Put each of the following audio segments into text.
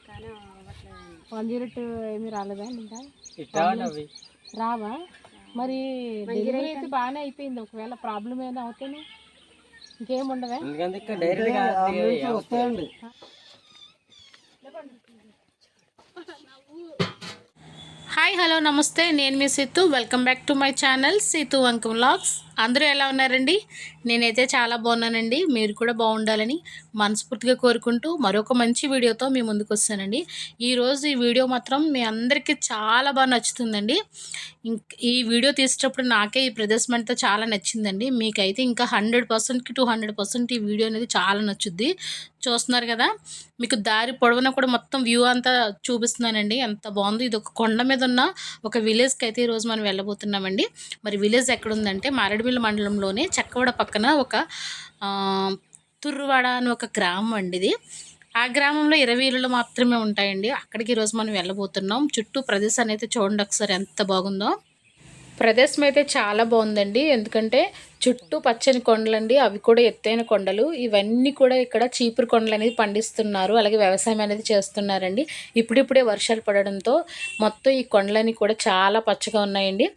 కానీ అవ్వట్లేదండి. 102 ఏమీ రాలేదా ఇంకా రావా? మరి డెలివరీ అయితే బాగానే అయిపోయింది. ఒకవేళ ప్రాబ్లం ఏమైనా అవుతాను ఇంకేం ఉండవే? వస్తాయండి. హాయ్ హలో నమస్తే, నేను మీ Seethu. Welcome back to my channel Seethu Vanka vlogs. అందరూ ఎలా ఉన్నారండి? నేనైతే చాలా బాగున్నానండి. మీరు కూడా బాగుండాలని మనస్ఫూర్తిగా కోరుకుంటూ మరొక మంచి వీడియోతో మీ ముందుకు వస్తానండి. ఈరోజు ఈ వీడియో మాత్రం మీ అందరికీ చాలా బాగా నచ్చుతుందండి. ఈ వీడియో తీసేటప్పుడు నాకే ఈ ప్రదేశం అంతా చాలా నచ్చిందండి. మీకైతే ఇంకా 100%కి 200% ఈ వీడియో అనేది చాలా నచ్చుద్ది. చూస్తున్నారు కదా, మీకు దారి పొడవునా కూడా మొత్తం వ్యూ అంతా చూపిస్తున్నానండి. ఎంత బాగుందో. ఇది ఒక కొండ మీద ఉన్న ఒక విలేజ్కి అయితే ఈరోజు మనం వెళ్ళబోతున్నామండి. మరి విలేజ్ ఎక్కడుందంటే మారేడుమిల్లి మండలంలోనే చక్కవడ పక్కన ఒక తుర్రువాడ అని ఒక గ్రామం అండి ఇది. ఆ గ్రామంలో 20 ఇళ్ళు మాత్రమే ఉంటాయండి. అక్కడికి ఈరోజు మనం వెళ్ళబోతున్నాం. చుట్టూ ప్రదేశాన్ని అయితే చూడండి ఒకసారి ఎంత బాగుందో. ప్రదేశం అయితే చాలా బాగుందండి. ఎందుకంటే చుట్టూ పచ్చని కొండలండి, అవి కూడా ఎత్తైన కొండలు. ఇవన్నీ కూడా ఇక్కడ చీపురు కొండలు అనేది పండిస్తున్నారు, అలాగే వ్యవసాయం అనేది చేస్తున్నారండి. ఇప్పుడిప్పుడే వర్షాలు పడడంతో మొత్తం ఈ కొండలన్నీ కూడా చాలా పచ్చగా ఉన్నాయండి.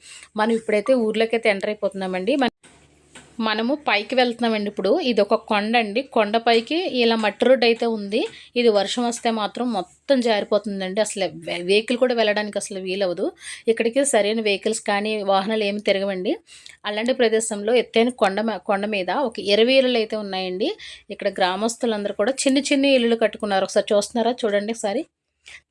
మనం ఇప్పుడైతే ఊర్లోకి అయితే ఎంటర్ అయిపోతున్నామండి. మనము పైకి వెళ్తున్నామండి. ఇప్పుడు ఇది ఒక కొండ అండి. కొండపైకి ఇలా మట్టి రోడ్డు అయితే ఉంది. ఇది వర్షం వస్తే మాత్రం మొత్తం జారిపోతుందండి. అసలు వెహికల్ కూడా వెళ్ళడానికి అసలు వీలవదు. ఇక్కడికి సరైన వెహికల్స్ కానీ వాహనాలు ఏమి తిరగవండి. అలాంటి ప్రదేశంలో ఎత్తైన కొండ మీద ఒక 20 ఇళ్ళు అయితే ఉన్నాయండి. ఇక్కడ గ్రామస్తులందరూ కూడా చిన్న చిన్న ఇళ్ళు కట్టుకున్నారు. ఒకసారి చూస్తున్నారా? చూడండి ఒకసారి.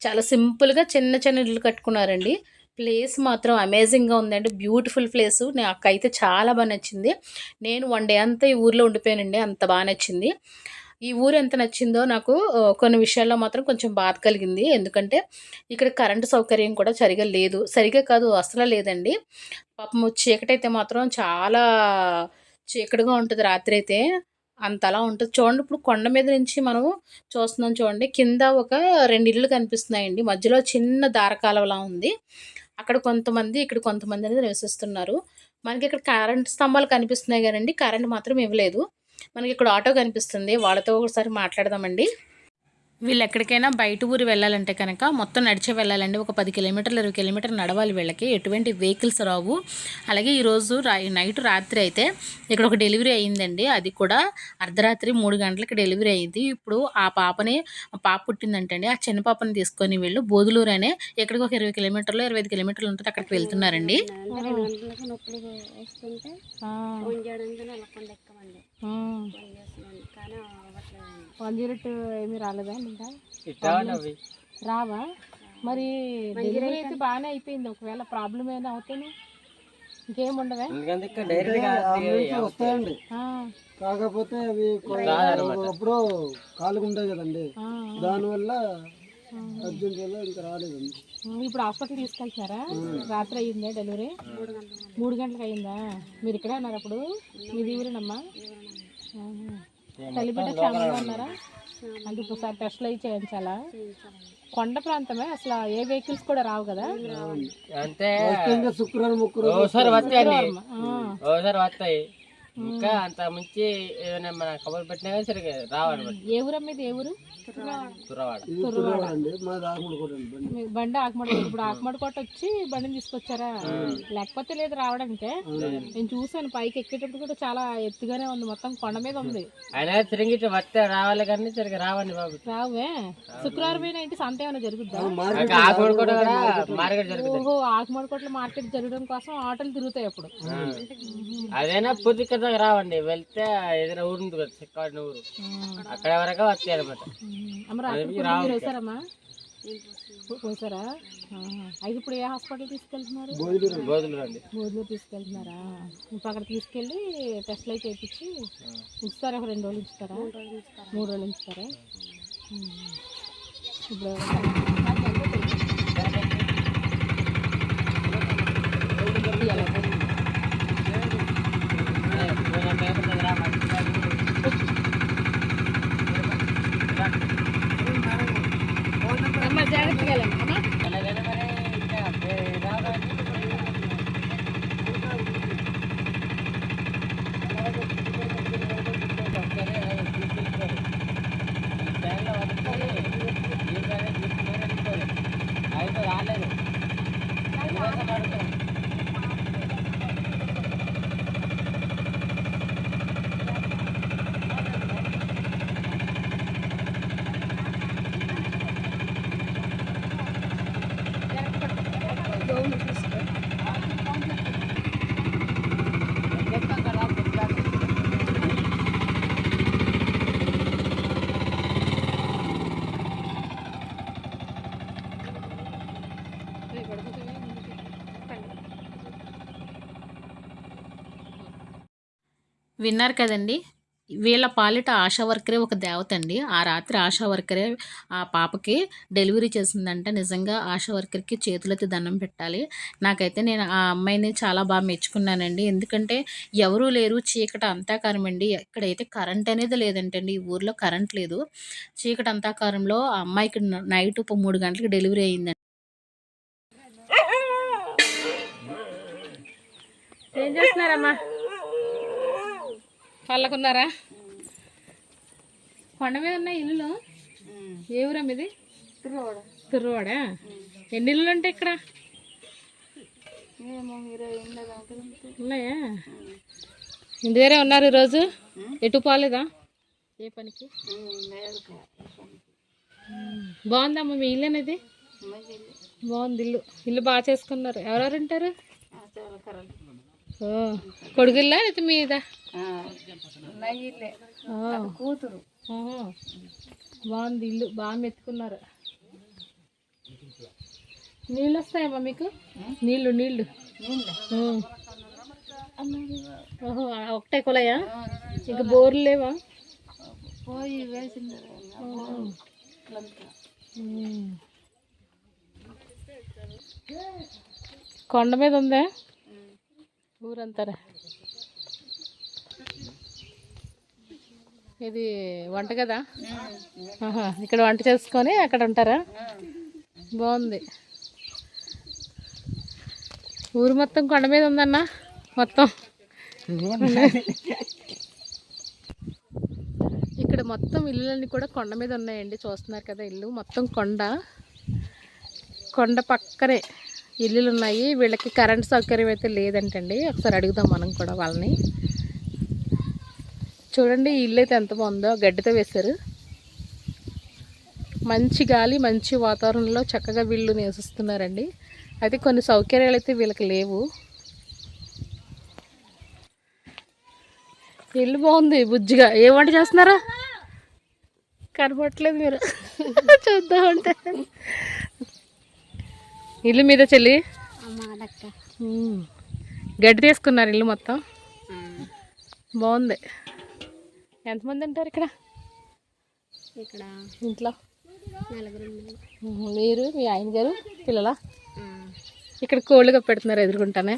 చాలా సింపుల్గా చిన్న చిన్న ఇళ్ళు కట్టుకున్నారండి. ప్లేస్ మాత్రం అమేజింగ్గా ఉందండి. Beautiful place. నాకైతే చాలా బాగా నచ్చింది. నేను 1 డే అంతా ఈ ఊర్లో ఉండిపోయానండి. అంత బాగా నచ్చింది. ఈ ఊరు ఎంత నచ్చిందో నాకు కొన్ని విషయాల్లో మాత్రం కొంచెం బాధ కలిగింది. ఎందుకంటే ఇక్కడ కరెంటు సౌకర్యం కూడా సరిగా కాదు అసలు లేదండి. పాపం చీకటైతే మాత్రం చాలా చీకటిగా ఉంటుంది. రాత్రి అయితే అంతలా ఉంటుంది. చూడండి, ఇప్పుడు కొండ మీద నుంచి మనం చూస్తున్నాం చూడండి. కింద ఒక 2 ఇళ్ళు కనిపిస్తున్నాయండి. మధ్యలో చిన్న దారకాలవలా ఉంది. అక్కడ కొంతమంది, ఇక్కడ కొంతమంది అనేది నివసిస్తున్నారు. మనకి ఇక్కడ కరెంట్ స్తంభాలు కనిపిస్తున్నాయి కదండి, కరెంట్ మాత్రం ఇవ్వలేదు. మనకి ఇక్కడ ఆటో కనిపిస్తుంది, వాళ్ళతో ఒకసారి మాట్లాడదామండి. వీళ్ళు ఎక్కడికైనా బయట ఊరు వెళ్ళాలంటే కనుక మొత్తం నడిచే వెళ్ళాలండి. ఒక 10 కిలోమీటర్లు 20 కిలోమీటర్లు నడవాలి. వీళ్ళకి ఎటువంటి వెహికల్స్ రావు. అలాగే ఈరోజు రాత్రి అయితే ఇక్కడ ఒక డెలివరీ అయ్యిందండి. అది కూడా అర్ధరాత్రి 3 గంటలకి డెలివరీ అయ్యింది. ఇప్పుడు ఆ పాప పుట్టిందంటండి. ఆ చిన్న పాపని తీసుకొని వీళ్ళు బోదులూరు అనే ఎక్కడికి ఒక 20 కిలోమీటర్లు 25 కిలోమీటర్లు ఉంటుంది, అక్కడికి వెళ్తున్నారండి. 102 ఏమీ రాలేదా ఇంకా రావా? మరి డెలివరీ అయితే బాగానే అయిపోయింది. ఒకవేళ ప్రాబ్లం ఏమైనా అవుతాను ఇంకేం ఉండవే? వస్తాయండి. కాకపోతే అవి అప్పుడు కాలుగా ఉంటాయి కదండి, దానివల్ల అర్జెంట్ వల్ల ఇంకా రాలేదండి. ఇప్పుడు హాస్పిటల్ తీసుకెళ్తున్నారా? రాత్రి అయ్యిందా డెలివరీ? 3 గంటలకు అయ్యిందా? మీరు ఇక్కడే ఉన్నారు అప్పుడు? మీది ఊరేనమ్మా? తల్లిబిడ్డ క్షేమంగా ఉన్నారా? అంటే ఇప్పుడు టెస్ట్లు అవి చేయించాలా? కొండ ప్రాంతమే, అసలు ఏ వెహికల్స్ కూడా రావు కదా. శుక్రవారం వస్తాయి. ఇంకా అంత మించి ఏదైనా మన కబురు పెట్టినా కానీ సరిగ్గా రావాలి. ఏ ఊరమ్మా ఇది? ఏ ఊరు? బండి ఆకుమడి. ఇప్పుడు ఆకుమడికోట వచ్చి బండిని తీసుకొచ్చారా? లేకపోతే లేదు రావడానికే. నేను చూసాను, పైకి ఎక్కేటప్పుడు కూడా చాలా ఎత్తుగానే ఉంది. మొత్తం కొండ మీద ఉంది. అయినా తిరిగి వస్తే రావాలి కానీ సరిగ్గా రావండి బాబు. రావే. శుక్రవారం ఏంటి సంత ఏమైనా జరుగుద్దా? ఆకుమడికోట కూడా మార్కెట్ జరుగుతుంది. ఓహో, ఆకుమడికోటలో మార్కెట్ జరగడం కోసం ఆటోలు తిరుగుతాయి అప్పుడు. అదైనా పూర్తి కదా రావండి. వెళ్తే ఏదైనా ఊరు ఉంది కదా, చిక్కవాడిన ఊరు, అక్కడ వరకు వస్తాయి అనమాట. పోసారా? అయితే ఇప్పుడు ఏ హాస్పిటల్ తీసుకెళ్తున్నారు? బోధులు తీసుకెళ్తున్నారా? ఇప్పుడు అక్కడ తీసుకెళ్ళి టెస్ట్లు అయితే చేయించి ఉంచుతారా? 2 రోజులు ఉంచుతారా? 3 రోజులు ఉంచుతారా? ఇప్పుడు జాగ్రత్తగా వెళ్ళండి అమ్మా. విన్నారు కదండి, వీళ్ళ పాలిట ఆశా వర్కరే ఒక దేవత అండి. ఆ రాత్రి ఆశా వర్కరే ఆ పాపకి డెలివరీ చేసిందంట. నిజంగా ఆశా వర్కర్కి చేతులెత్తి దండం పెట్టాలి. నాకైతే నేను ఆ అమ్మాయిని చాలా బాగా మెచ్చుకున్నానండి. ఎందుకంటే ఎవరూ లేరు, చీకటి అంతాకారం అండి. ఇక్కడైతే కరెంట్ అనేది లేదంటండి, ఈ ఊర్లో కరెంట్ లేదు. చీకటి అంతాకారంలో ఆ అమ్మాయికి నైట్ 3 గంటలకు డెలివరీ అయిందండి. ఏం చేస్తున్నారమ్మా? పళ్ళకున్నారా? కొండ మీద ఉన్న ఇల్లు ఏ ఊరా మీది? తిరువాడ. ఎన్ని ఇల్లు ఉంటాయి ఇక్కడ? ఉన్నాయా? ఇంటి దగ్గరే ఉన్నారు ఈరోజు? ఎటు పోలేదా ఏ పనికి? బాగుందమ్మా మీ ఇల్లు అనేది? బాగుంది ఇల్లు. ఇల్లు బాగా చేసుకున్నారు. ఎవరెవరు ఉంటారు? కొడుకుల్లా అయితే మీద కూతురు. బాగుంది ఇల్లు, బాగా మెత్తుకున్నారు. నీళ్ళు వస్తాయమ్మా మీకు? నీళ్ళు నీళ్ళు ఓహో, ఒకటే కులయా? ఇంకా బోర్లు లేవా? పోయి వేసింది. కొండ మీద ఉందా ఊరంతారా? ఇది వంట కదా? ఇక్కడ వంట చేసుకొని అక్కడ ఉంటారా? బాగుంది. ఊరు మొత్తం కొండ మీద ఉందన్న మొత్తం. ఇక్కడ మొత్తం ఇల్లులన్నీ కూడా కొండ మీద ఉన్నాయండి. చూస్తున్నారు కదా, ఇల్లు మొత్తం కొండ. కొండ పక్కనే ఇల్లులు ఉన్నాయి. వీళ్ళకి కరెంట్ సౌకర్యం అయితే లేదంటండి. ఒకసారి అడుగుదాం మనం కూడా వాళ్ళని. చూడండి ఈ ఇల్లు అయితే ఎంత బాగుందో, గడ్డితో వేశారు. మంచి గాలి, మంచి వాతావరణంలో చక్కగా వీళ్ళు నివసిస్తున్నారండి. అయితే కొన్ని సౌకర్యాలు అయితే వీళ్ళకి లేవు. ఇల్లు బాగుంది బుజ్జిగా. ఏ వంట చేస్తున్నారా? కనపడట్లేదు మీరు. చూద్దామంటే ఇల్లు మీద చెల్లి గడ్డి తీసుకున్నారు ఇల్లు మొత్తం. బాగుంది. ఎంతమంది ఉంటారు ఇక్కడ? ఇక్కడ ఇంట్లో నలుగురు. మీరు, మీ ఆయన గారు, పిల్లల? ఇక్కడ కోళ్ళుగా పెడుతున్నారు ఎదురుకుంటానే.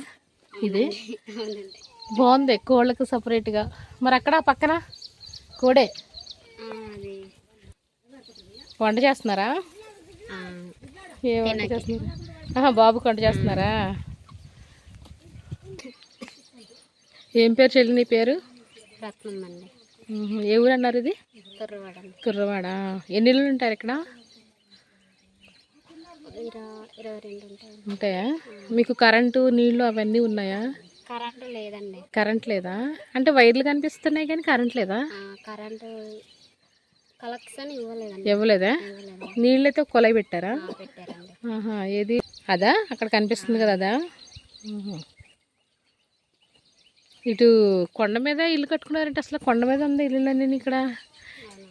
ఇది బాగుంది, కోళ్ళకు సపరేట్గా. మరి అక్కడ పక్కన కోడే వంట చేస్తున్నారా? ఏ వంట చేస్తున్నారా? బాబుకి వంట చేస్తున్నారా? ఏం పేరు చెల్లి నీ పేరు? రత్నం అండి. ఏ ఊరు అన్నారు ఇది? కుర్రవాడ. కుర్రవాడ. ఎన్ని ఇళ్ళు ఉంటారు ఇక్కడ? 22 ఉంటాయి. ఉంటాయా? మీకు కరెంటు నీళ్ళు అవన్నీ ఉన్నాయా? కరెంటు లేదండి. కరెంట్ లేదా? అంటే వైర్లు కనిపిస్తున్నాయి కానీ కరెంట్ లేదా? కరెంటు కలెక్షన్ ఇవ్వలేదండి. ఇవ్వలేదా? నీళ్ళైతే కొలై పెట్టారా? పెట్టారండి. ఏది అదా? అక్కడ కనిపిస్తుంది కదా అదా? ఇటు కొండ మీద ఇల్లు కట్టుకున్నారంటే అసలు కొండ మీద ఉంది ఇల్లులన్నీ ఇక్కడ.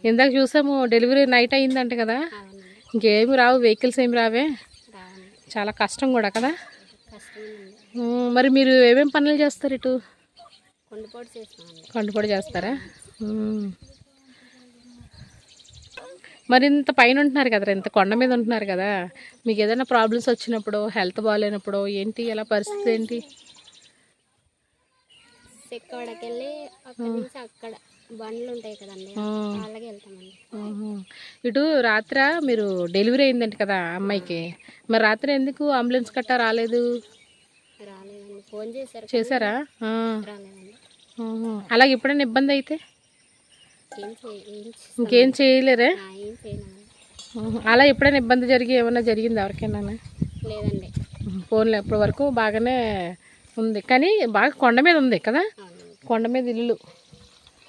ఇందాక చూసాము, డెలివరీ నైట్ అయిందంట కదా. ఇంకేమి రావు, వెహికల్స్ ఏమి రావే. చాలా కష్టం కూడా కదా. మరి మీరు ఏమేమి పనులు చేస్తారు ఇటు? కొండపోటు చేస్తారా? మరి ఇంత పైన ఉంటున్నారు కదా, ఇంత కొండ మీద ఉంటున్నారు కదా, మీకు ఏదైనా ప్రాబ్లమ్స్ వచ్చినప్పుడు, హెల్త్ బాగాలేనప్పుడు ఏంటి, ఎలా పరిస్థితి ఏంటి? ఎక్కడికి వెళ్ళి అక్కడ నుంచి అక్కడ బండ్లు ఉంటాయి కదండి, అలాగే వెళ్తామండి. ఇటు రాత్రి మీరు డెలివరీ అయిందంట కదా అమ్మాయికి, మరి రాత్రి ఎందుకు అంబులెన్స్ కట్టా రాలేదు? రాలేదండి, ఫోన్ చేశారా? రాలేదండి. అలాగే ఎప్పుడైనా ఇబ్బంది అయితే ఇంకేం చేయలేరే? ఏం చేయలేదండి. అలా ఎప్పుడైనా ఇబ్బంది జరిగి ఏమైనా జరిగింది ఎవరికైనా? లేదండి. ఫోన్లో ఇప్పటి వరకు బాగానే ఉంది, కానీ బాగా కొండ మీద ఉంది కదా, కొండ మీద ఇల్లు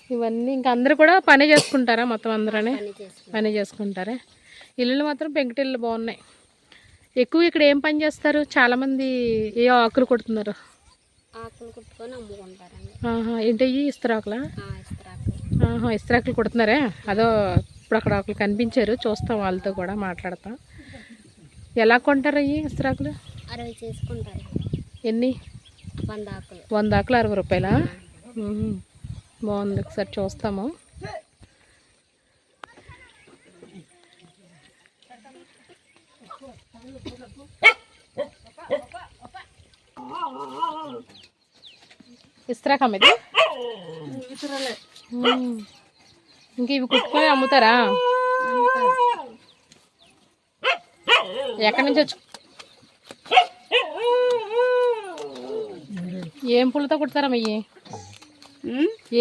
ఇవన్నీ. ఇంకా అందరూ కూడా పని చేసుకుంటారా? మొత్తం అందరూ పని చేసుకుంటారా? ఇల్లులు మాత్రం పెంకుటిల్లు బాగున్నాయి. ఎక్కువ ఇక్కడ ఏం పని చేస్తారు? చాలామంది ఏ ఆకులు కొడుతున్నారు? ఆకులు కుట్టుకొని అమ్ముకుంటారండి. ఏంటయ్యి ఇస్తరాకులా? ఇస్తరాకులు కొడుతున్నారా? అదో ఇప్పుడు అక్కడ ఆకులు కనిపించారు, చూస్తాం, వాళ్ళతో కూడా మాట్లాడతాం. ఎలా కొంటారు అయ్యి ఇస్తరాకులు? 60 చేసుకుంటారు. ఎన్ని? 100 ఆకులు. 100 ఆకులు 60 రూపాయలా? బాగుంది, ఒకసారి చూస్తాము. ఇస్తారా కమ్మిది? ఇంక ఇవి కుట్టుకొని అమ్ముతారా? ఎక్కడి నుంచి వచ్చి ఏం పుల్లతో కుడతారమ్మ? ఇవి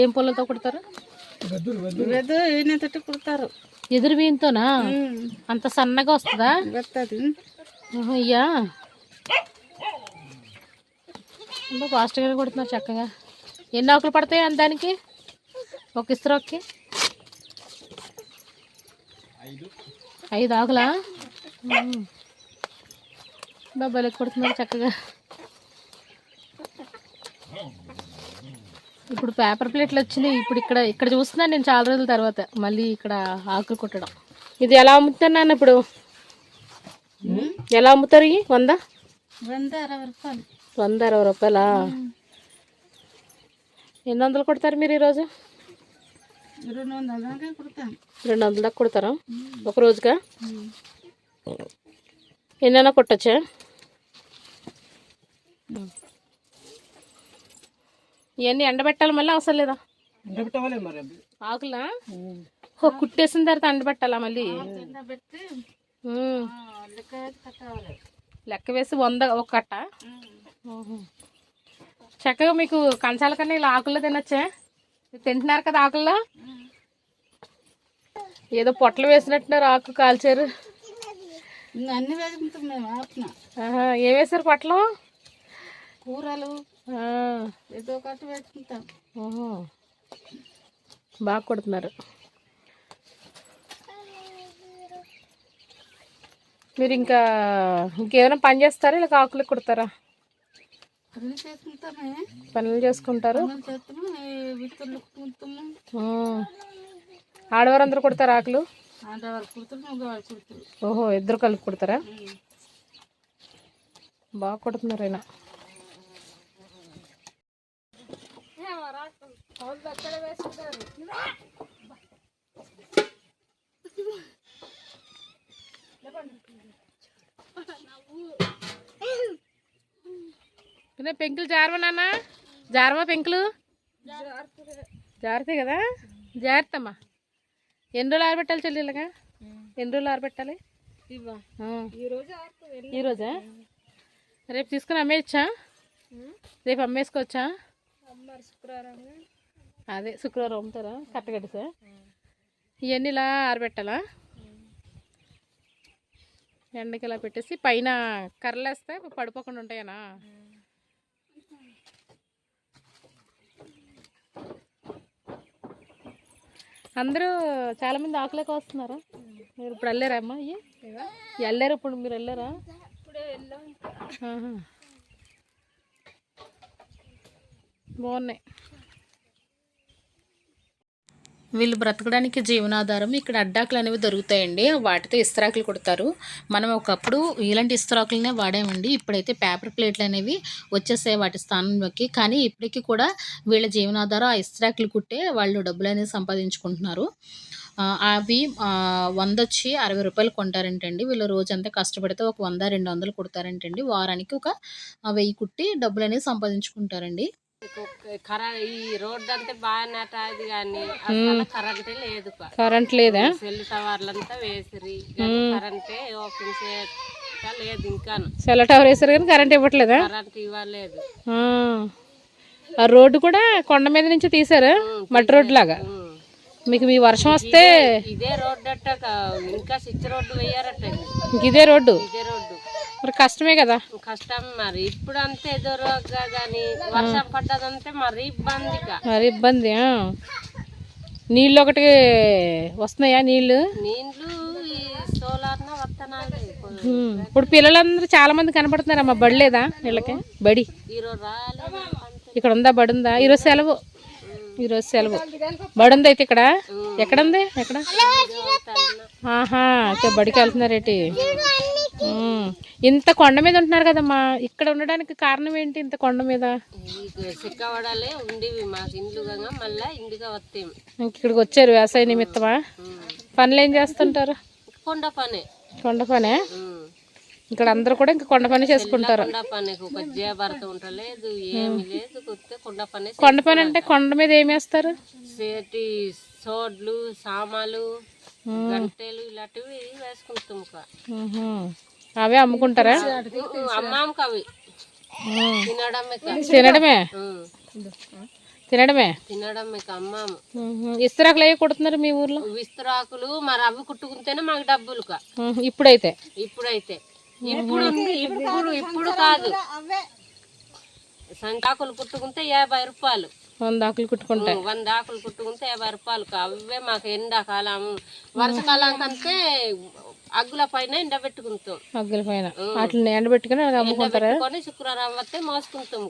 ఏం పుల్లతో కుడతారు? కుడతారు. ఎదురు వీనితోనా? అంత సన్నగా వస్తుందా? అయ్యా ఫాస్ట్గానే కుడుతున్నారు చక్కగా. ఎన్ని ఆకులు పడతాయి దానికి? ఒక ఇస్త్రోకి 5 ఆకులా? బాబాలకి కుడుతున్నారు చక్కగా. ఇప్పుడు పేపర్ ప్లేట్లు వచ్చినాయి. ఇప్పుడు ఇక్కడ చూస్తున్నాను నేను చాలా రోజుల తర్వాత మళ్ళీ ఇక్కడ ఆకులు కుట్టడం. ఇది ఎలా అమ్ముతారు నాన్న ఇప్పుడు? ఎలా అమ్ముతారు? 100 160 రూపాయలు. 160 రూపాయలా? ఎన్ని వందలు కుడతారు మీరు ఈరోజు? 200 దాకా కుడతాం. 200 దాకా కుడతారా ఒక రోజుగా? ఎన్నైనా కుట్టచ్చా? ఇవన్నీ ఎండబెట్టాలి మళ్ళీ అవసరం లేదా? ఆకులా కుట్టేసిన తర్వాత ఎండబెట్టాలా మళ్ళీ? లెక్క వేసి 100 ఒక కట్ట. చక్కగా మీకు కంచాల కన్నా ఇలా ఆకుల్లో తినొచ్చా? తింటున్నారు కదా ఆకుల్లో? ఏదో పొట్టలు వేసినట్టున్నారు, ఆకు కాల్చారు. అన్ని వేసుకుంటాం మేము. ఏం వేసారు పొట్టలు? కూరలు ఏదో ఒకటి వేసుకుంటాం. బాగా కొడుతున్నారు. మీరు ఇంకేమైనా పని చేస్తారా ఇలా ఆకులు కుడతారా? పనులు చేసుకుంటామే. పనులు చేసుకుంటారు. విత్తులు కుడుతాము. ఆడవారు అందరూ కుడతారు ఆకులు? ఆడవారు కుడుతారు, మగవారు కుడుతారు. ఓహో, ఇద్దరు కలిపి కుడతారా? బాగా కుడుతున్నారు అయినా. పెంకులు జారవా నాన్న? జారవా పెంకులు? జారుతాయి కదా, జాగ్రత్తమ్మా. ఎన్ని రోజులు ఆరబెట్టాలి చెల్లి ఇలాగా? ఎన్ని రోజులు ఆరబెట్టాలి? ఈరోజా? రేపు తీసుకుని అమ్మేయచ్చా? రేపు అమ్మేసుకోవచ్చా? అదే శుక్రవారం అమ్ముతారా? కట్టగడ్డ సార్ ఇవన్నీ ఇలా ఆరబెట్టాలా? ఎండకి ఇలా పెట్టేసి పైన కర్రలు వేస్తే పడిపోకుండా ఉంటాయనా? అందరూ చాలామంది ఆకులేక వస్తున్నారా? మీరు ఇప్పుడు వెళ్ళారా అమ్మా? వెళ్ళారు ఇప్పుడు? మీరు వెళ్ళారా? బాగున్నాయి. వీళ్ళు బ్రతకడానికి జీవనాధారం ఇక్కడ అడ్డాకులు అనేవి దొరుకుతాయండి. వాటితో ఇస్తరాకులు కుడతారు. మనం ఒకప్పుడు ఇలాంటి ఇస్తరాకులనే వాడామండి. ఇప్పుడైతే పేపర్ ప్లేట్లు అనేవి వచ్చేసాయి వాటి స్థానంలోకి. కానీ ఇప్పటికీ కూడా వీళ్ళ జీవనాధారం ఆ ఇస్తరాకులు కుట్టే వాళ్ళు డబ్బులు అనేది సంపాదించుకుంటున్నారు. అవి 100 వచ్చి 60 రూపాయలు కొంటారంటండి. వీళ్ళు రోజంతా కష్టపడితే ఒక 100-200 కుడతారంటండి. వారానికి ఒక 1000 కుట్టి డబ్బులు అనేది సంపాదించుకుంటారండి. ఈ రోడ్డు అంతా బాగా నాటాది కానీ కరెంటే లేదు. కరెంట్ లేదా? సెల్ టవర్లంతా వేసిరి, కరెంటే ఓపెన్ లేదు. ఇంకా సెల్ టవర్ వేసారు కానీ కరెంట్ ఇవ్వట్లేదా? కరెంట్ ఇవ్వలేదు. ఆ రోడ్డు కూడా కొండ మీద నుంచి తీసారా? మట్టి రోడ్డు లాగా. మీకు మీ వర్షం వస్తే ఇదే రోడ్డు అట్ట, ఇంకా స్విచ్ రోడ్డు వేయారట. ఇదే రోడ్డు? ఇదే రోడ్డు. మరి కష్టమే కదా? కష్టం మరి. ఇప్పుడు అంతే ఎదురుగా కానీ వర్షం పడ్డదంటే మరి ఇబ్బందిగా. మరి ఇబ్బంది. నీళ్ళు ఒకటి వస్తున్నాయా? నీళ్ళు ఈ సోలార్ వస్తున్నాయి. ఇప్పుడు పిల్లలందరూ చాలా మంది కనపడుతున్నారమ్మా. బడి లేదా వీళ్ళకి? బడి ఈరోజు రాలేదు. ఇక్కడ ఉందా? బడి ఉందా? ఈరోజు సెలవు. ఈరోజు సెలవు. బడి ఉంది అయితే ఇక్కడ. ఎక్కడుంది? ఎక్కడ? ఆహా, బడికి వెళ్తున్నారేటి? ఇంత కొండ మీద ఉంటున్నారు కదమ్మా, ఇక్కడ ఉండడానికి కారణం ఏంటి? ఇంత కొండ మీద చిక్కవడాలే ఉండేవి మాకు ఇండ్లుగా, మళ్ళా ఇంటిగా వస్తాము. ఇక్కడికి వచ్చారు వ్యవసాయ నిమిత్తమా? పనులు ఏం చేస్తుంటారు? కొండ పనే. కొండ పనే. ఇక్కడ అందరూ కూడా ఇంకా కొండ పని చేసుకుంటారు. కొండ పని ఒక భర్త ఉండలేదు, ఏమి లేదు, కొండ పని. కొండ పని అంటే కొండ మీద ఏమి వేస్తారు? సేటి సోడ్లు, సామాలు, గంటెలు ఇలాంటివి వేసుకుంటాం. అవే అమ్ముకుంటారా? అమ్మాంకి అవి తినడమే తినడమే తినడమే అమ్మాము. ఇస్తరాకులు అవి కుడుతున్నారు మీ ఊర్లో? విస్తరాకులు మరి అవి కుట్టుకుంటేనే మాకు డబ్బులు. ఇప్పుడైతే ఇప్పుడు కాదు, సంచాకులు కుట్టుకుంటే 50 రూపాయలు. 100 ఆకులు కుట్టుకుంటే 100 ఆకులు కుట్టుకుంటే 50 రూపాయలు. అవే మాకు ఎండాకాలం, వర్షాకాలం కంటే అగ్గుల పైన ఎండబెట్టుకుంటాం. అగ్గుల పైన వాటిని ఎండబెట్టుకుని అమ్ముకుంటారా? శుక్రవారం వస్తే మోసుకుంటాం.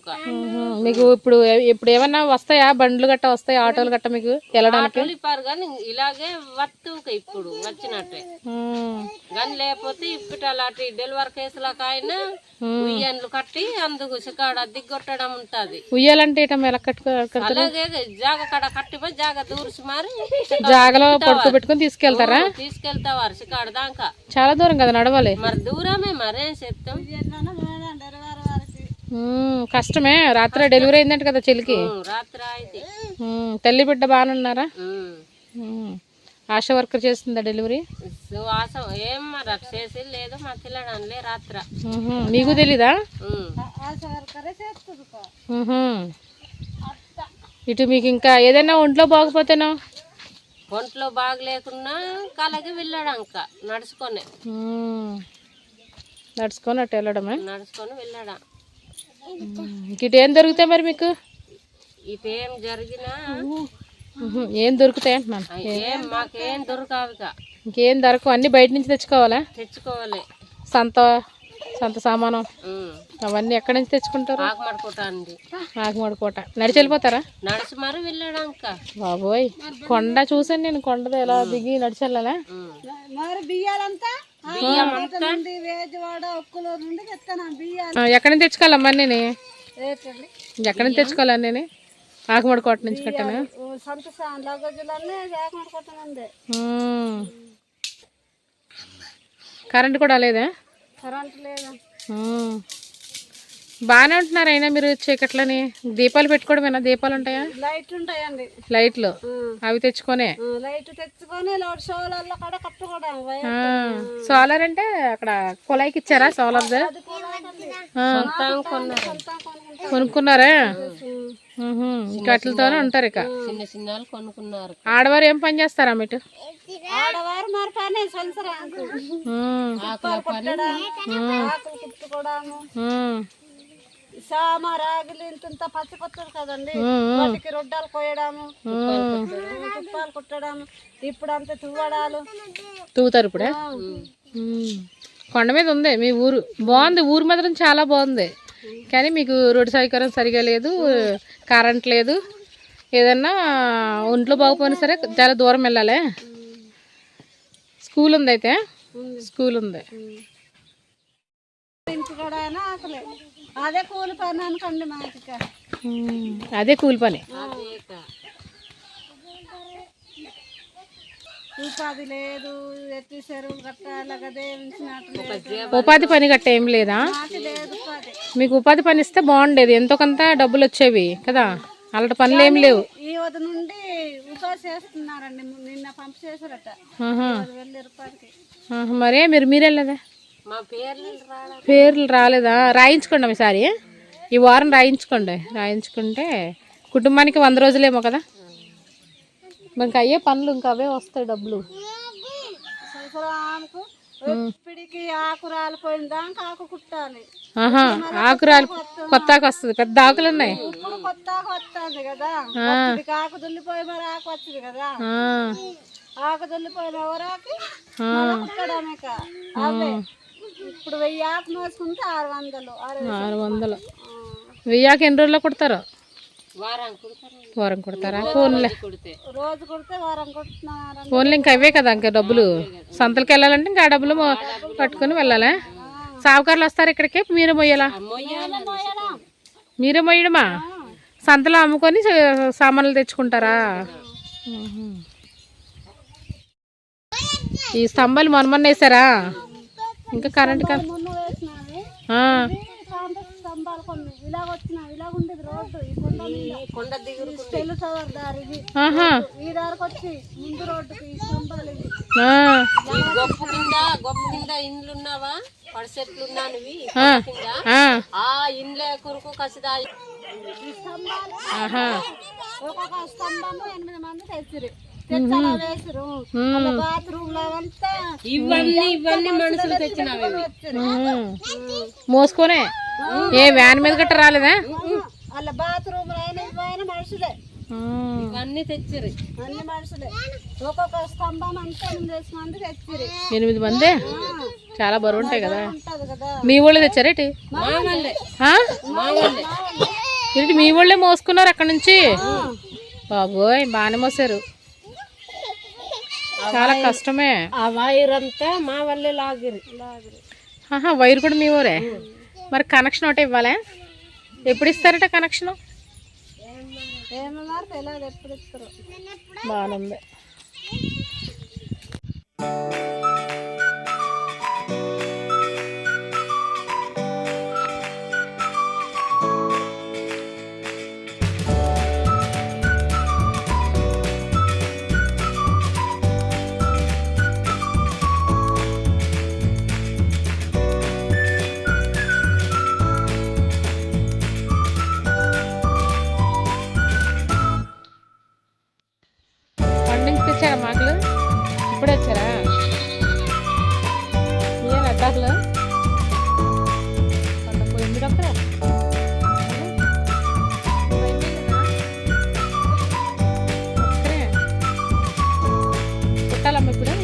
మీకు ఇప్పుడు ఏమన్నా వస్తాయా? బండ్లు గట్ట వస్తాయి, ఆటోలు గట్ట మీకు వెళ్ళడానికి? ఇప్పారు కానీ ఇలాగే వర్తు ఇప్పుడు వచ్చినట్టే కానీ, లేకపోతే ఇప్పుడు అలాంటి డెలివరీ కేసులకైనా ఉయ్యన్లు కట్టి అందుకు సికాడ దిగ్గొట్టడం ఉంటది. ఉయ్యాలంటే ఎలా అలాగే జాగ కడ కట్టిపోయి జాగ దూర్చి మారి జాగలో పడుకోబెట్టుకుని తీసుకెళ్తారా? తీసుకెళ్తావారు సికాడ దాకా. చాలా దూరం కదా నడవాలి. మరి దూరమే, మరేం చేస్తాం. కష్టమే. రాత్రి డెలివరీ అయిందంట కదా చెల్లికి? రాత్రి అయితే. తల్లి బిడ్డ బాగానున్నారా? ఆశా వర్కర్ చేస్తుందా డెలివరీ? ఏం మరి చేసి లేదు, మా పిల్లడానిలే రాత్ర. మీకు తెలీదా? ఇటు మీకు ఇంకా ఏదైనా ఒంట్లో బాగపోతేనో? ఒంట్లో బాగలేకున్నా కాలకి వెళ్ళాడంక నడుచుకొని అటు వెళ్ళడమే. నడుచుకొని వెళ్ళాడా. ఇటు ఏం దొరుకుతాయి మరి మీకు? ఇటు ఏం జరిగినా ఏం దొరుకుతాయి అంటున్నాను. మాకేం దొరకవు. ఇంకేం దొరకవు, అన్ని బయట నుంచి తెచ్చుకోవాలా? తెచ్చుకోవాలి. సంత సామానం అవన్నీ ఎక్కడి నుంచి తెచ్చుకుంటారు? ఆకుమడికోట. నడిచి వెళ్ళిపోతారా? నడిచి మరి వెళ్ళాడంక. బాబోయ్, కొండ చూసాను నేను. కొండతో ఎలా దిగి నడిచి వెళ్ళాలా? ఎక్కడి నుంచి తెచ్చుకోవాలమ్మా? నేను ఎక్కడి నుంచి తెచ్చుకోవాలని? నేను ఆకుమడికోట నుంచి కట్టాను. కరెంట్ కూడా లేదా? బాగానే ఉంటున్నారు. అయినా మీరు చీకట్లని దీపాలు పెట్టుకోవడమేనా? దీపాలు ఉంటాయా? లైట్లు ఉంటాయండి. లైట్లు అవి తెచ్చుకొని సోలార్ అంటే అక్కడ కుళాయికి ఇచ్చారా? సోలార్ కొనుక్కున్నారా? కట్టెలతోనే ఉంటారు. ఇక చిన్న చిన్న కొనుక్కున్నారు. ఆడవారు ఏం పని చేస్తారా మీటు? ఆడవారు మరి పని సామారాగులు ఇంత పచ్చి పచ్చడు కదండి, వాటికి రొడ్డాలు కోయడము, తుప్పాలు కుట్టడము, ఇప్పుడు అంతా తూగుతారు. ఇప్పుడే కొండ మీద ఉంది మీ ఊరు. బాగుంది, ఊరు మాత్రం చాలా బాగుంది. కానీ మీకు రోడ్డు సౌకర్యం సరిగా లేదు, కరెంట్ లేదు. ఏదన్నా ఒంట్లో బాగుపోయినా సరే చాలా దూరం వెళ్ళాలి. స్కూల్ ఉంది, అయితే స్కూల్ ఉంది. అదే కూలి పని అనుకోండి మాకు. అదే కూలి పని. ఉపాధి లేదు, ఎత్తి చెరువులు కట్టాలి. ఉపాధి పని గట్ట ఏం లేదా మీకు? ఉపాధి పని ఇస్తే బాగుండేది, ఎంతో కొంత డబ్బులు వచ్చేవి కదా. అలాంటి పనులు ఏం లేవు. ఈ వద్ద నుండి ఉపాధి చేస్తున్నారండి. నిన్న పంపు చేశారట 1000 రూపాయలకి. మరే మీరు వెళ్ళదా? మా పేర్లు రాలేదా? రాయించుకోండి ఈసారి. ఈ వారం రాయించుకుంటే కుటుంబానికి 100 రోజులేమో కదా. మనకి అయ్యే పనులు ఇంకా అవే వస్తాయి డబ్బులు. ఇప్పటికి ఆకురాలు పోయిన దాకా ఆకు కుట్టాలి. ఆకురాలు కొత్త ఆకు వస్తుంది, పెద్ద ఆకులు ఉన్నాయి. ఇప్పుడు కొత్త ఆకు వస్తుంది కదా, ఆకు దుల్లిపోయి మరి ఆకు వచ్చింది కదా. ఆకు దుల్లిపోయిన ఎవరాకి కుట్టడమే. అవే ఇప్పుడు 1000 ఆకు మోసుకుంటే 600. 1000 ఆకు ఎన్ని రోజుల్లో కుడతారు? వారం కుడతారా? ఫోన్లే రోజు కుడితే వారం కుడుతున్నారు. ఫోన్లు ఇంకా అవే కదా ఇంకా డబ్బులు. సంతలకు వెళ్ళాలంటే ఇంకా ఆ డబ్బులు పట్టుకుని వెళ్ళాలా? సావుకారులు వస్తారు ఇక్కడికి, మీరే మొయ్యాలా? మీరే మొయ్యడమా? సంతలో అమ్ముకొని సామాన్లు తెచ్చుకుంటారా? ఈ స్తంభాలు మొన్న వేసారా? ఇంకా కరెంట్ ముందు వేసినవి స్తంభాలు కొన్ని ఇలాగ వచ్చినాయి. ఇలాగ ఉండేది రోడ్డు, ఈ కొండ దిగురు తెలు చదవరు దారి ఇది. ఈ దారికి వచ్చి ముందు రోడ్డుకి ఈ స్తంభాలు ఇవి. గొప్ప కింద ఇండ్లు ఉన్నావా, పడిసెట్లు ఉన్నానివి ఆ ఇండ్ల కొరకు కసిదా ఈ స్తంభాలు ఒక్కొక్క స్తంభము 8 మంది తెచ్చిరు. తెచ్చాలా వేసిరు. బాత్రూమ్ లో అంతా ఇవన్నీ మనుషులు తెచ్చినవి మోసుకొనే. ఏ వ్యాన్ మీద గట్ట రాలేదా? అలా బాత్రూమ్ అయినా మనుషులే ఇవన్నీ తెచ్చిరు. అన్ని మనుషులే. ఒక్కొక్క స్తంభం అంతా 8 మంది తెచ్చిరు. 8 మంది? చాలా బరువు ఉంటాయి కదా. ఉంటది కదా. మీ ఊళ్ళో తెచ్చారేటి? ఏంటి మీ ఊళ్ళే మోసుకున్నారు అక్కడ నుంచి? బాబోయ్ బాగానే మోసారు. చాలా కష్టమే. ఆ వైర్ అంతా మా వల్లే లాగిరి. వైర్ కూడా మీ ఊరే? మరి కనెక్షన్ ఒకటి ఇవ్వాలా? ఎప్పుడు ఇస్తారట కనెక్షన్? ఏమన్నారు తెలియదు, ఎప్పుడు ఇస్తారు. బాగుంది. తెచ్చారా మాటలు? ఇప్పుడు వచ్చారా? ఏం అడ్డాకులు ఎందుకు అక్కడ కుట్టాలమ్మా ఇప్పుడు?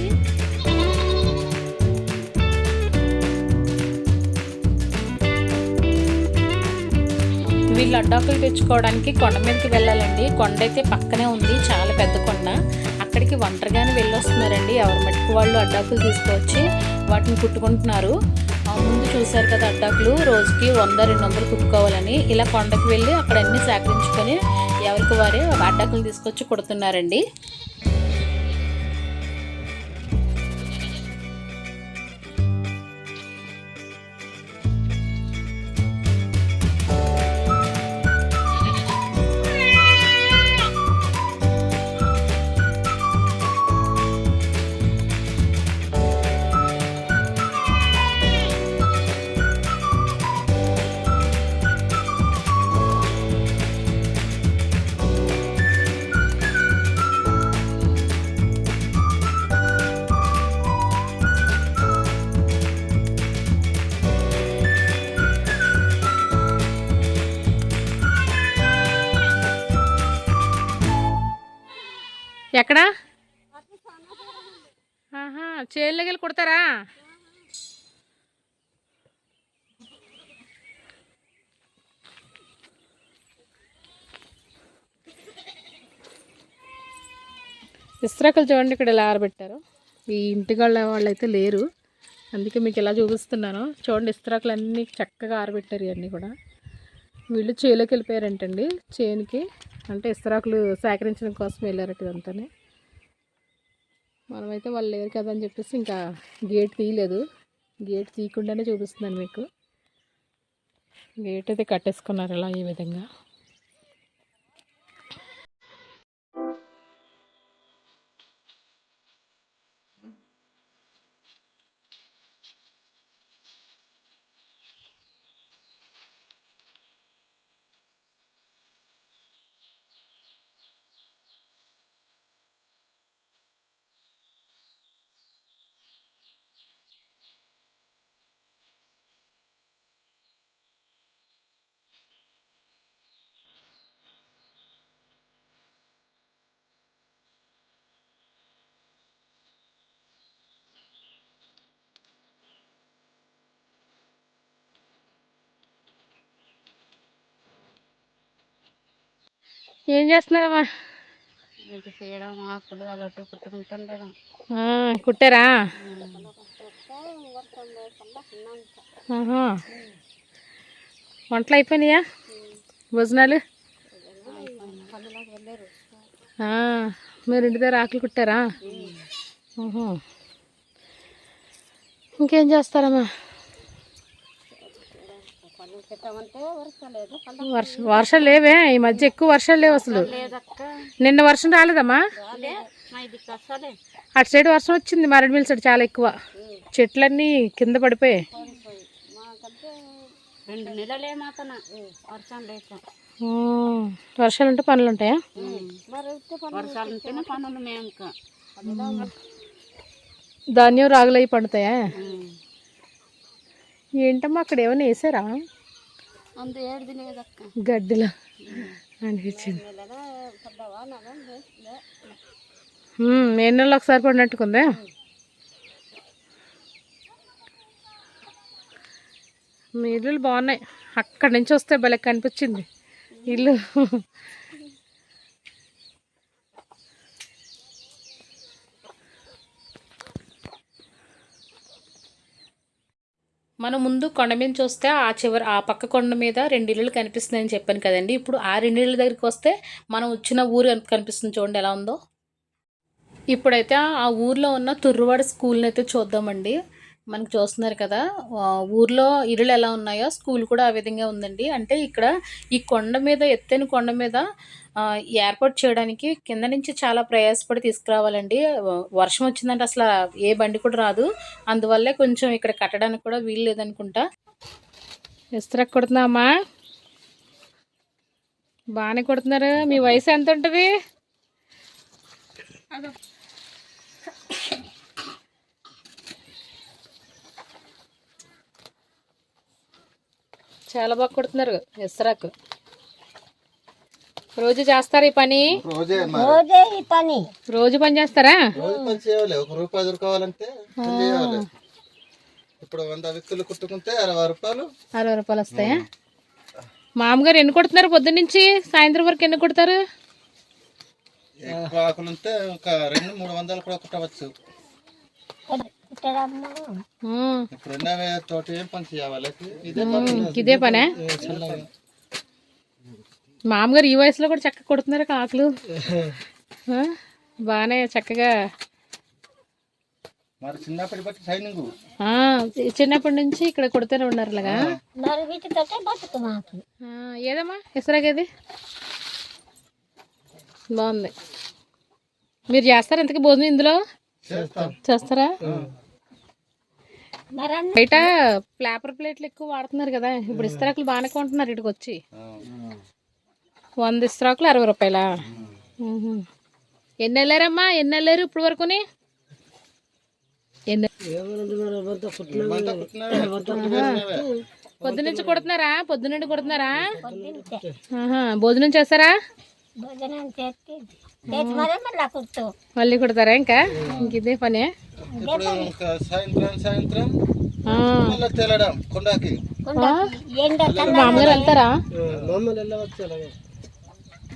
వీళ్ళు అడ్డాకులు తెచ్చుకోవడానికి కొండ మీదకి వెళ్ళాలండి. కొండ అయితే పక్కనే ఉంది, చాలా పెద్ద కొండ. అక్కడికి ఒంటరిగానే వెళ్ళొస్తున్నారండి. ఎవరి మట్టుకు వాళ్ళు అడ్డాకులు తీసుకొచ్చి వాటిని కుట్టుకుంటున్నారు. ముందు చూశారు కదా అడ్డాకులు రోజుకి 100-200 కుట్టుకోవాలని. ఇలా కొండకి వెళ్ళి అక్కడ అన్నీ సేకరించుకొని ఎవరికి వారే అడ్డాకులు తీసుకొచ్చి కుడుతున్నారండి. ఎక్కడ? చేనులోకి వెళ్ళి కుడతారా? ఇస్త్రాకులు చూడండి ఇక్కడ ఇలా ఆరబెట్టారు. ఈ ఇంటికాళ్ళ వాళ్ళు అయితే లేరు, అందుకే మీకు ఇలా చూపిస్తున్నాను. చూడండి ఇస్త్రాకులు అన్నీ చక్కగా ఆరబెట్టారు. ఇవన్నీ కూడా వీళ్ళు చేలోకి వెళ్ళిపోయారంటండి. చేనుకి అంటే ఇస్త్రాకులు సేకరించడం కోసం వెళ్ళారట. ఇదంతానే మనమైతే వాళ్ళు లేరు కదా అని చెప్పేసి ఇంకా గేట్ తీయలేదు. గేట్ తీయకుండానే చూపిస్తున్నాను మీకు. గేట్ అయితే కట్టేసుకున్నారు ఇలా ఈ విధంగా. ఏం చేస్తున్నారమ్మా? కుట్టారా? ఆహా. వంటలు అయిపోయినాయా? భోజనాలు? ఆ, మీరు ఇంటి దగ్గర ఆకులు కుట్టారా? ఆహా. ఇంకేం చేస్తారమ్మా? వర్షాలు లేవే ఈ మధ్య, ఎక్కువ వర్షాలు లేవు అసలు. నిన్న వర్షం రాలేదమ్మా? అటు సైడ్ వర్షం వచ్చింది, మారేడుమిల్లి సైడ్ చాలా ఎక్కువ. చెట్లన్నీ కింద పడిపోయాయి. 2 నెలలే మాతన వర్షం లేక. వర్షాలు ఉంటే పనులు ఉంటాయా? వర్షాలు ఉంటేనే పనులు మేము ఇంకా. ధాన్యం రాగులు అవి పండుతాయా? ఏంటమ్మా అక్కడ ఏమైనా వేసారా? అందు ఏడుది లేదక్క. గడ్డిలో అనిపించింది. ఏ నెలలో ఒకసారి పడినట్టుకుందా? మీ ఇల్లులు బాగున్నాయి. అక్కడి నుంచి వస్తే భలే కనిపించింది ఇల్లు. మనం ముందు కొండ మీద చూస్తే ఆ పక్క కొండ మీద 2 ఇల్లులు కనిపిస్తున్నాయని చెప్పాను కదండి. ఇప్పుడు ఆ 2 ఇళ్ళ దగ్గరికి వస్తే మనం వచ్చిన ఊరు కనిపిస్తుంది. చూడండి ఎలా ఉందో. ఇప్పుడైతే ఆ ఊర్లో ఉన్న తుర్రువాడ స్కూల్ని అయితే చూద్దామండి. మనకు చూస్తున్నారు కదా, ఊర్లో ఇళ్ళు ఎలా ఉన్నాయో స్కూల్ కూడా ఆ విధంగా ఉందండి. అంటే ఇక్కడ ఈ కొండ మీద, ఎత్తైన కొండ మీద ఏర్పాటు చేయడానికి కింద నుంచి చాలా ప్రయాసపడి తీసుకురావాలండి. వర్షం వచ్చిందంటే అసలు ఏ బండి కూడా రాదు. అందువల్లే కొంచెం ఇక్కడ కట్టడానికి కూడా వీలు లేదనుకుంటా. ఇస్తరా కొడుతున్నామా? బాగానే కొడుతున్నారు. మీ వయసు ఎంత ఉంటుంది? చాలా బాగా కొడుతున్నారు ఇస్తరాకు. రోజు చేస్తారా ఈ పని? రోజు పని చేస్తారా? ₹1 దొరకాలంటే ఇప్పుడు 100 వ్యక్తులు కుట్టుకుంటే 60 రూపాయలు. 60 రూపాయలు వస్తాయా? మామగారు ఎన్ని కొడుతున్నారు? పొద్దున్న నుంచి సాయంత్రం వరకు ఎన్ని కొడతారు? ఎక్కువ ఆకులు ఉంటే ఒక 200-300 కూడా కుట్టవచ్చు. ఇప్పుడు తోటి ఏం పని చేయాలి? ఇదే పనే. మామగారు ఈ వయసులో కూడా చక్కగా కొడుతున్నారు ఆకులు. బాగానే చక్కగా. మరి చిన్నప్పటి బట్టి ట్రైనింగ్, చిన్నప్పటి నుంచి ఇక్కడ కొడుతూనే ఉన్నారు అలాగా. ఏదమ్మా ఇసరాగేది బాగుంది. మీరు చేస్తారా ఇంతకీ భోజనం ఇందులో? చేస్తారా? బయట పేపర్ ప్లేట్లు ఎక్కువ వాడుతున్నారు కదా, ఇప్పుడు ఇస్తరాకులు బాగానే కొంటున్నారు. ఇటుకు వచ్చి 100 ఇస్తరాకులు 60 రూపాయలా? ఎన్ని వెళ్ళారమ్మా? ఎన్ని వెళ్ళారు ఇప్పుడు వరకుని? పొద్దునుంచి కొడుతున్నారా? పొద్దునుండి కొడుతున్నారా? భోజనం చేస్తారా? మళ్ళీ కుడతారా? ఇంకా ఇదే పనే. సాయంత్రం కొండకి మామగారు వెళ్తారా?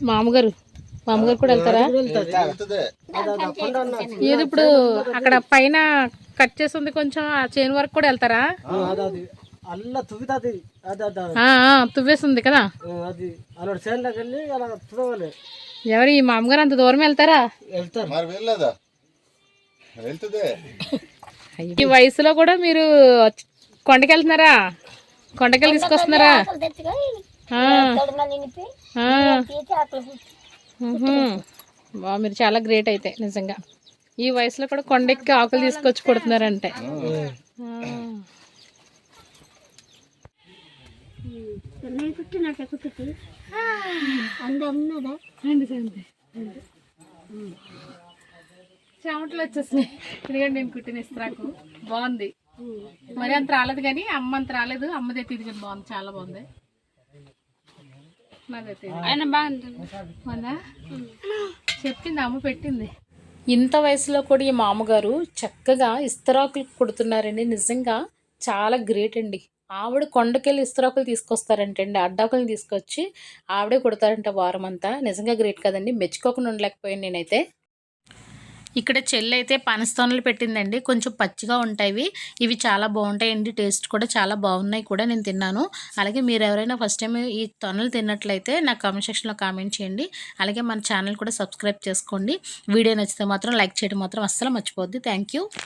మామగారు కూడా వెళ్తారా? ఏది ఇప్పుడు అక్కడ పైన కట్ చేసి ఉంది కొంచెం, ఆ చేను వరకు కూడా వెళ్తారా? తువ్వేసింది కదా. ఎవరు ఈ మామగారు అంత దూరం వెళ్తారా? ఈ వయసులో కూడా మీరు కొండకి వెళ్తున్నారా? కొండకెళ్ళి తీసుకొస్తున్నారా? మీరు చాలా గ్రేట్ అయితే నిజంగా. ఈ వయసులో కూడా కొండెక్కి ఆకులు తీసుకొచ్చి కొడుతున్నారంటే. చెమటలు వచ్చేసినాయి. ఎందుకంటే నేను కుట్టిన ఇస్తరాకు బాగుంది. మరి అంత రాలేదు కానీ అమ్మ అంత రాలేదు. అమ్మది అయితే ఇది బాగుంది, చాలా బాగుంది. బాగుందా? చెప్పింది అమ్మ, పెట్టింది. ఇంత వయసులో కూడా ఈ మామగారు చక్కగా ఇస్తరాకులు కుడుతున్నారండి. నిజంగా చాలా గ్రేట్ అండి. ఆవిడ కొండకెళ్ళి ఇస్తరాకులు తీసుకొస్తారంటే అండి, అడ్డాకులను తీసుకొచ్చి ఆవిడే కుడతారంట వారం అంతా. నిజంగా గ్రేట్ కదండి. మెచ్చుకోకుండా ఉండలేకపోయాను నేనైతే. ఇక్కడ చెల్లి అయితే పనస్తోనలు పెట్టిందండి. కొంచెం పచ్చిగా ఉంటాయి. ఇవి చాలా బాగుంటాయండి. టేస్ట్ కూడా చాలా బాగున్నాయి కూడా, నేను తిన్నాను. అలాగే మీరు ఎవరైనా ఫస్ట్ టైం ఈ తొనలు తిన్నట్లయితే నాకు కామెంట్ సెక్షన్లో కామెంట్ చేయండి. అలాగే మన ఛానల్ కూడా సబ్స్క్రైబ్ చేసుకోండి. వీడియో నచ్చితే మాత్రం లైక్ చేయడం మాత్రం అస్సలు మర్చిపోవద్దు. Thank you.